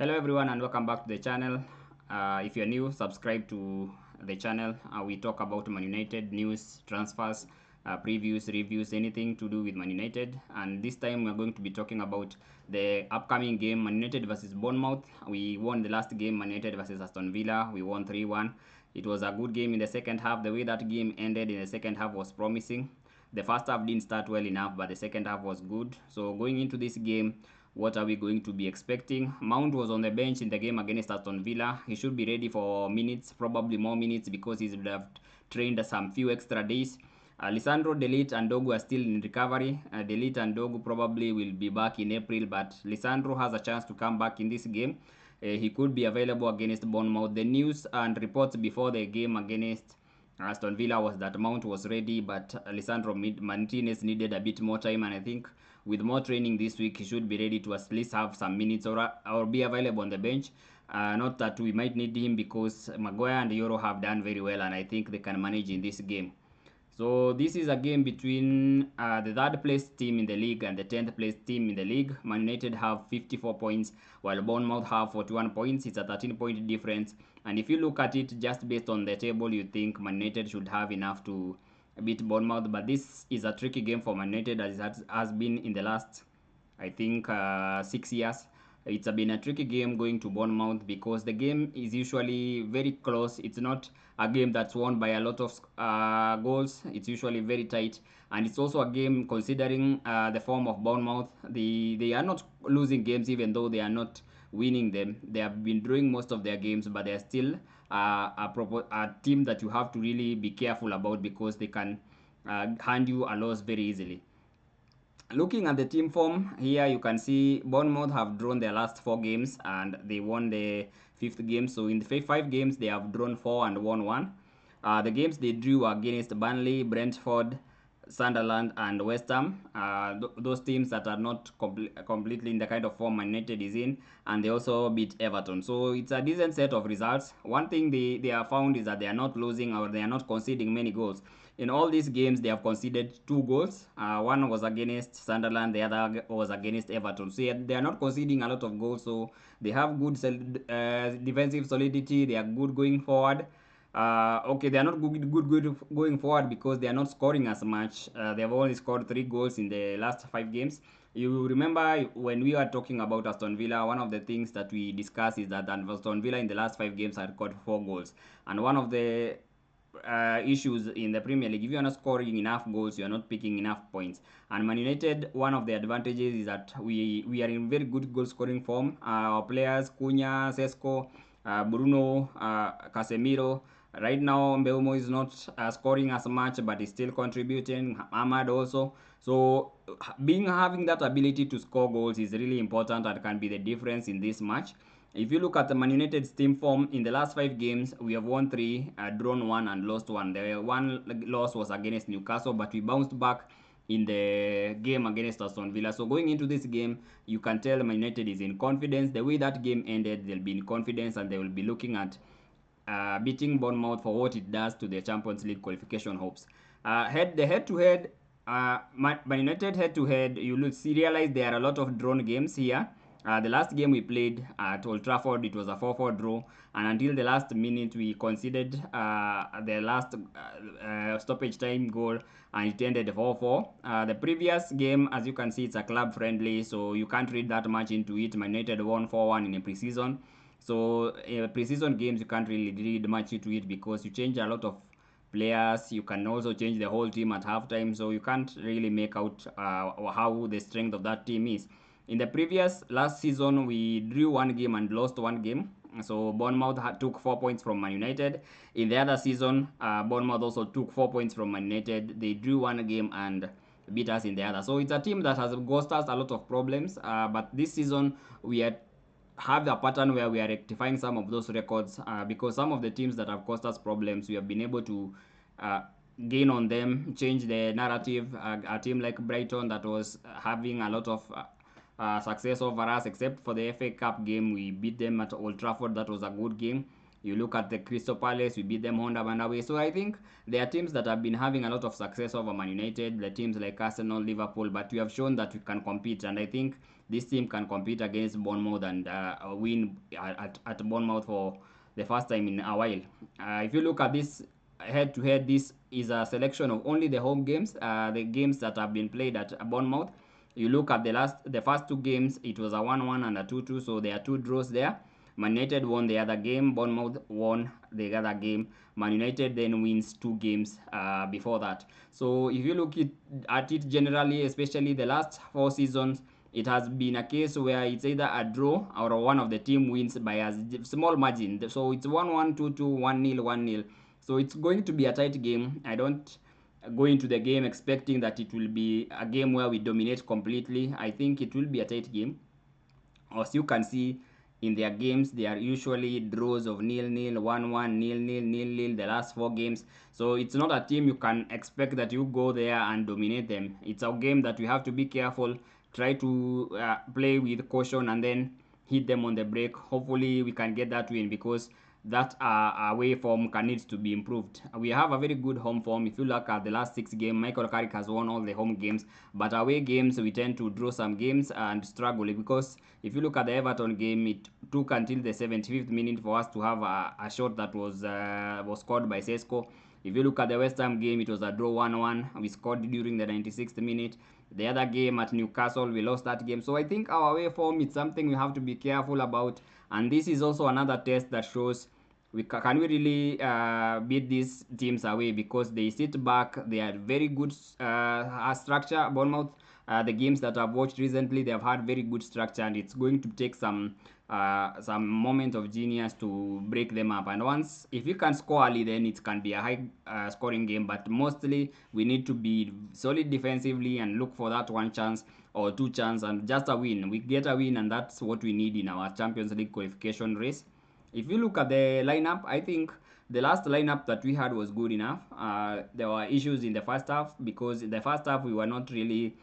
Hello everyone and welcome back to the channel. If you're new, subscribe to the channel. We talk about Man United news, transfers, previews, reviews, anything to do with Man United. And this time we're going to be talking about the upcoming game, Man United versus Bournemouth. We won the last game, Man United versus Aston Villa. We won 3-1. It was a good game in the second half. The way that game ended in the second half was promising. The first half didn't start well enough, but the second half was good. So going into this game, what are we going to be expecting? Mount was on the bench in the game against Aston Villa. He should be ready for minutes, probably more minutes, because he would have trained some few extra days. Lisandro, Delete and Dogu are still in recovery. Delete and Dogu probably will be back in April, but Lisandro has a chance to come back in this game. He could be available against Bournemouth. The news and reports before the game against Aston Villa was that Mount was ready, but Lisandro Martinez needed a bit more time, and I think with more training this week, he should be ready to at least have some minutes or be available on the bench. Not that we might need him because Maguire and Euro have done very well, and I think they can manage in this game. So this is a game between the third place team in the league and the 10th place team in the league. Man United have 54 points while Bournemouth have 41 points. It's a 13-point difference. And if you look at it just based on the table, you think Man United should have enough to beat Bournemouth. But this is a tricky game for Man United as it has been in the last, I think, 6 years. It's been a tricky game going to Bournemouth because the game is usually very close. It's not a game that's won by a lot of goals. It's usually very tight, and it's also a game considering the form of Bournemouth. They are not losing games even though they are not winning them. They have been drawing most of their games, but they are still a team that you have to really be careful about because they can hand you a loss very easily. Looking at the team form here, you can see Bournemouth have drawn their last 4 games and they won the 5th game. So in the 5 games, they have drawn 4 and won 1. The games they drew were against Burnley, Brentford, Sunderland, and West Ham. Those teams that are not completely in the kind of form Man United is in, and they also beat Everton. So it's a decent set of results. One thing they have found is that they are not losing or they are not conceding many goals. In all these games, they have conceded 2 goals. One was against Sunderland, the other was against Everton. So they are not conceding a lot of goals, so they have good defensive solidity. They are good going forward. Okay, they are not good going forward because they are not scoring as much. They have only scored 3 goals in the last 5 games. You remember when we were talking about Aston Villa, one of the things that we discussed is that Aston Villa in the last 5 games had scored 4 goals. And one of the issues in the Premier League, if you are not scoring enough goals, you are not picking enough points. And Man United, one of the advantages is that we are in very good goal scoring form. Our players, Cunha, Sesko, Bruno, Casemiro. Right now, Mbeumo is not scoring as much, but is still contributing. Ahmad also. So having that ability to score goals is really important and can be the difference in this match. If you look at the Man United's team form, in the last 5 games, we have won 3, drawn 1, and lost 1. The one loss was against Newcastle, but we bounced back in the game against Aston Villa. So going into this game, you can tell Man United is in confidence. The way that game ended, they'll be in confidence and they will be looking at beating Bournemouth for what it does to their Champions League qualification hopes. Head-to-head, Man United head-to-head, you realize there are a lot of drawn games here. The last game we played at Old Trafford, it was a 4-4 draw, and until the last minute we conceded the last stoppage time goal, and it ended 4-4. The previous game, as you can see, it's a club friendly, so you can't read that much into it. Man United won 4-1 in a preseason. So preseason games, you can't really read much into it because you change a lot of players. You can also change the whole team at halftime, so you can't really make out how the strength of that team is. In the previous last season, we drew 1 game and lost 1 game. So Bournemouth took 4 points from Man United. In the other season, Bournemouth also took 4 points from Man United. They drew 1 game and beat us in the other. So it's a team that has caused us a lot of problems. But this season, we have a pattern where we are rectifying some of those records because some of the teams that have caused us problems, we have been able to gain on them, change the narrative. A team like Brighton that was having a lot of success over us, except for the FA Cup game, we beat them at Old Trafford. That was a good game. You look at the Crystal Palace, we beat them Honda and away. So I think there are teams that have been having a lot of success over Man United, the teams like Arsenal, Liverpool, but we have shown that we can compete. And I think this team can compete against Bournemouth and win at Bournemouth for the first time in a while. If you look at this head to head, this is a selection of only the home games, the games that have been played at Bournemouth. You look at the first two games, it was a 1-1 and a 2-2, so there are two draws there. Man United won the other game, Bournemouth won the other game. Man United then wins two games before that. So if you look at it generally, especially the last four seasons, it has been a case where it's either a draw or one of the team wins by a small margin. So it's 1-1, 2-2, 1-0, 1-0. So it's going to be a tight game. I don't go into the game expecting that it will be a game where we dominate completely. I think it will be a tight game. As you can see in their games, they are usually draws of 0-0, 1-1, 0-0, 0-0 the last four games. So it's not a team you can expect that you go there and dominate them. It's a game that we have to be careful, try to play with caution, and then hit them on the break. Hopefully we can get that win, because that away form needs to be improved. We have a very good home form. If you look at the last 6 games, Michael Carrick has won all the home games, but away games we tend to draw some games and struggle, because if you look at the Everton game, it took until the 75th minute for us to have a shot that was scored by Sesko. If you look at the West Ham game, it was a draw 1-1. We scored during the 96th minute. The other game at Newcastle, we lost that game. So I think our away form is something we have to be careful about. And this is also another test that shows can we really beat these teams away, because they sit back. They are very good structure. Bournemouth, the games that I've watched recently, they have had very good structure, and it's going to take some moment of genius to break them up. And once, if you can score early, then it can be a high scoring game. But mostly, we need to be solid defensively and look for that one chance or two chance and just a win. We get a win, and that's what we need in our Champions League qualification race. If you look at the lineup, I think the last lineup that we had was good enough. There were issues in the first half, because in the first half we were not really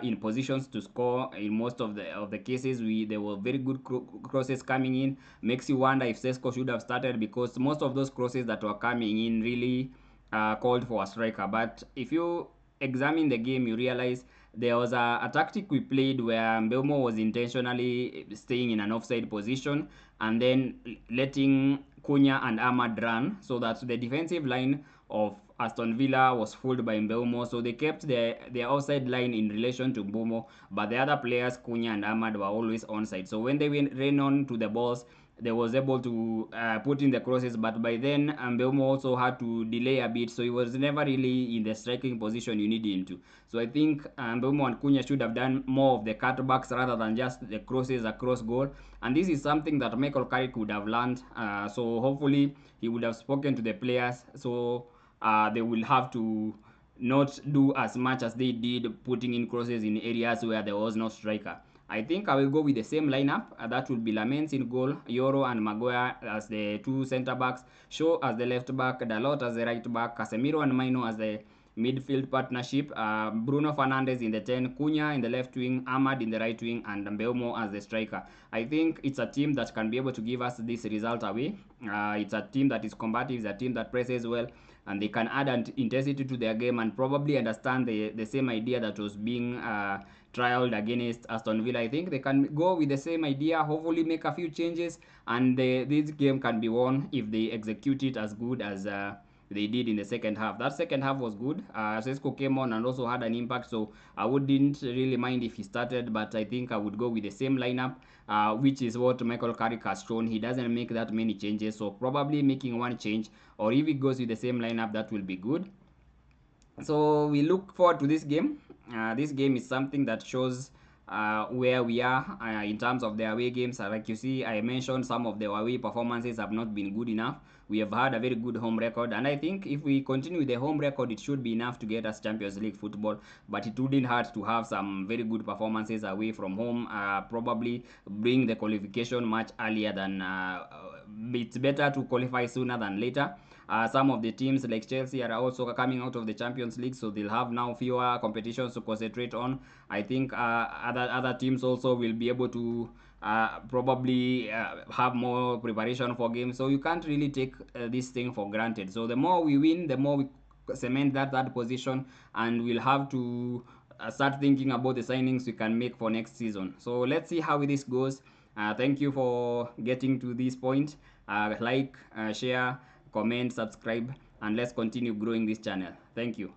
in positions to score. In most of the cases, there were very good crosses coming in. Makes you wonder if Sesko should have started, because most of those crosses that were coming in really called for a striker. But if you examine the game, you realize there was a tactic we played where Mbeumo was intentionally staying in an offside position and then letting Cunha and Ahmad run, so that the defensive line of Aston Villa was fooled by Mbeumo. So they kept their offside line in relation to Mbeumo, but the other players, Cunha and Ahmad, were always onside. So when they ran on to the balls, they was able to put in the crosses, but by then Mbeumo also had to delay a bit, so he was never really in the striking position you need him to. So I think Mbeumo and Cunha should have done more of the cutbacks rather than just the crosses across goal, and this is something that Michael Carrick would have learned. So hopefully he would have spoken to the players, so they will have to not do as much as they did, putting in crosses in areas where there was no striker. I think I will go with the same lineup. That will be Lamens in goal, Yoro and Maguire as the two centre backs, Shaw as the left back, Dalot as the right back, Casemiro and Maino as the midfield partnership, Bruno Fernandes in the 10, Cunha in the left wing, Ahmad in the right wing, and Mbeumo as the striker. I think it's a team that can be able to give us this result away. It's a team that is combative, it's a team that presses well, and they can add an intensity to their game and probably understand the same idea that was being trialed against Aston Villa. I think they can go with the same idea, hopefully make a few changes, and this game can be won if they execute it as good as they did in the second half. That second half was good. Sesko came on and also had an impact, so I wouldn't really mind if he started, but I think I would go with the same lineup, which is what Michael Carrick has shown. He doesn't make that many changes, so probably making one change, or if he goes with the same lineup, that will be good. So we look forward to this game. This game is something that shows where we are in terms of the away games. Like you see, I mentioned some of the away performances have not been good enough. We have had a very good home record, and I think if we continue with the home record, it should be enough to get us Champions League football. But it wouldn't hurt to have some very good performances away from home. Probably bring the qualification much earlier than. It's better to qualify sooner than later. Some of the teams like Chelsea are also coming out of the Champions League, so they'll have now fewer competitions to concentrate on. I think other teams also will be able to probably have more preparation for games. So you can't really take this thing for granted. So the more we win, the more we cement that position, and we'll have to start thinking about the signings we can make for next season. So let's see how this goes. Thank you for getting to this point. Like, share, comment, subscribe, and let's continue growing this channel. Thank you.